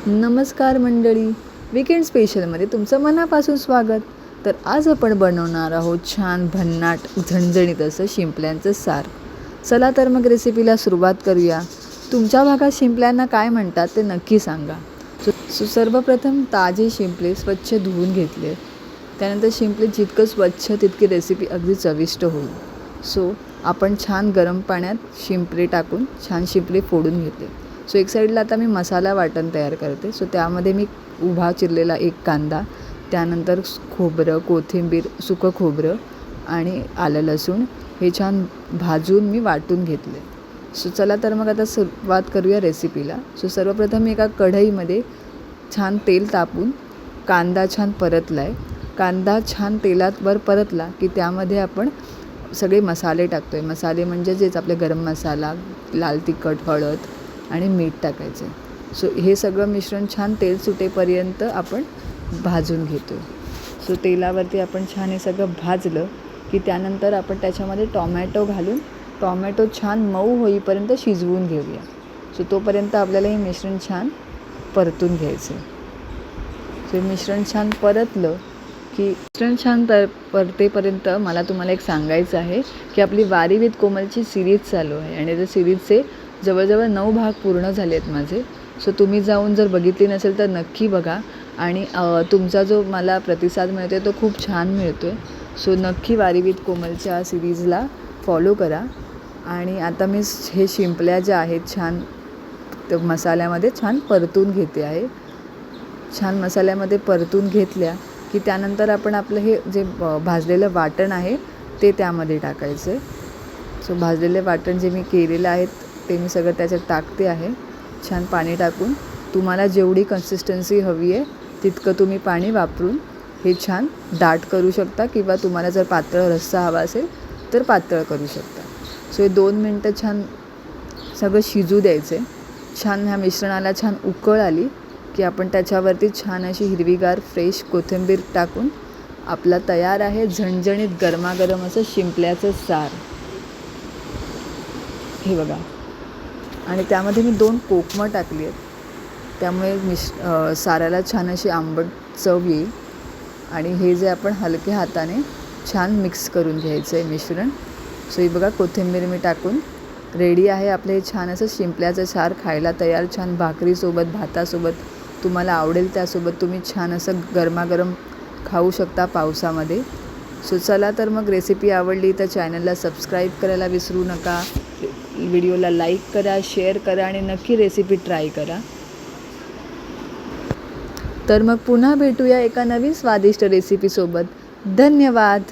नमस्कार मंडळी, वीकेंड स्पेशलमध्ये तुमचं मनापासून स्वागत. तर आज आपण बनवणार आहोत छान भन्नाट झणझणीत असं शिंपल्यांचं सार. चला तर मग रेसिपीला सुरुवात करूया. तुमच्या भागात शिंपल्यांना काय म्हणतात ते नक्की सांगा. सर्वप्रथम ताजे शिंपले स्वच्छ धुवून घेतले. त्यानंतर शिंपले जितकं स्वच्छ तितकी रेसिपी अगदी चविष्ट होईल. आपण छान गरम पाण्यात शिंपले टाकून छान शिंपले फोडून घेतले. एक साईडला आता मी मसाला वाटण तयार करते. त्यामध्ये मी उभा चिरलेला एक कांदा, त्यानंतर खोबरं, कोथिंबीर, सुकं खोबरं आणि आलं लसूण हे छान भाजून मी वाटून घेतले. चला तर मग आता सुरुवात करूया रेसिपीला. सर्वप्रथम मी एका कढईमध्ये छान तेल तापून कांदा छान परतला आहे. कांदा छान तेलात वर परतला की त्यामध्ये आपण सगळे मसाले टाकतो आहे. मसाले म्हणजे जेच आपले गरम मसाला, लाल तिखट, हळद आणि मीठ टाकायचे. हे सगळं मिश्रण छान तेल सुटेपर्यंत आपण भाजून घेतो. तेलावरती आपण छान हे सगळं भाजलं की त्यानंतर आपण त्याच्यामध्ये टॉमॅटो घालून टॉमॅटो छान मऊ होईपर्यंत शिजवून घेऊया. तोपर्यंत आपल्याला हे मिश्रण छान परतून घ्यायचं. हे मिश्रण छान परतलं की मिश्रण छान परतेपर्यंत मला तुम्हाला एक सांगायचं आहे की आपली वारी विथ कोमलची सिरीज चालू आहे आणि त्या सिरीजचे जवळजवळ 9 भाग पूर्ण झाले आहेत माझे. तुम्ही जाऊन जर बघितली नसेल तर नक्की बघा आणि तुमचा जो मला प्रतिसाद मिळतो आहे तो खूप छान मिळतो आहे. नक्की वारी विथ कोमलच्या सिरीजला फॉलो करा. आणि आता मी हे शिंपल्या ज्या आहेत छान मसाल्यामध्ये छान परतून घेते आहे. छान मसाल्यामध्ये परतून घेतल्या की त्यानंतर आपण आपलं हे जे भाजलेलं वाटण आहे ते त्यामध्ये टाकायचं. भाजलेले वाटण जे मी केलेलं आहे ते मी सगळं त्याच्यात टाकते आहे. छान पाणी टाकून तुम्हाला जेवढी कन्सिस्टन्सी हवी आहे तितकं तुम्ही पाणी वापरून हे छान दाट करू शकता किंवा तुम्हाला जर पातळ रस्सा हवा असेल तर पातळ करू शकता. हे 2 मिनटं छान सगळं शिजू द्यायचं आहे. छान ह्या मिश्रणाला छान उकळ आली की आपण त्याच्यावरती छान अशी हिरवीगार फ्रेश कोथिंबीर टाकून आपला तयार आहे झणझणीत गरमागरम असं शिंपल्याचं सार. हे बघा. आणि त्यामध्ये मी 2 कोकमं टाकली आहेत. त्यामुळे साराला छान अशी आंबट चव येईल. आणि हे जे आपण हलक्या हाताने छान मिक्स करून घ्यायचं आहे मिश्रण. हे बघा कोथिंबीर मी टाकून रेडी आहे आपलं हे छान असं शिंपल्याचं सार खायला तयार. छान भाकरीसोबत, भातासोबत, तुम्हाला आवडेल त्यासोबत तुम्ही छान असं गरमागरम खाऊ शकता पावसामध्ये. चला तर मग रेसिपी आवडली तर चॅनलला सबस्क्राईब करायला विसरू नका. व्हिडिओला लाईक करा, शेअर करा आणि नक्की रेसिपी ट्राय करा. तर मग पुन्हा भेटूया एका नवीन स्वादिष्ट रेसिपीसोबत. धन्यवाद.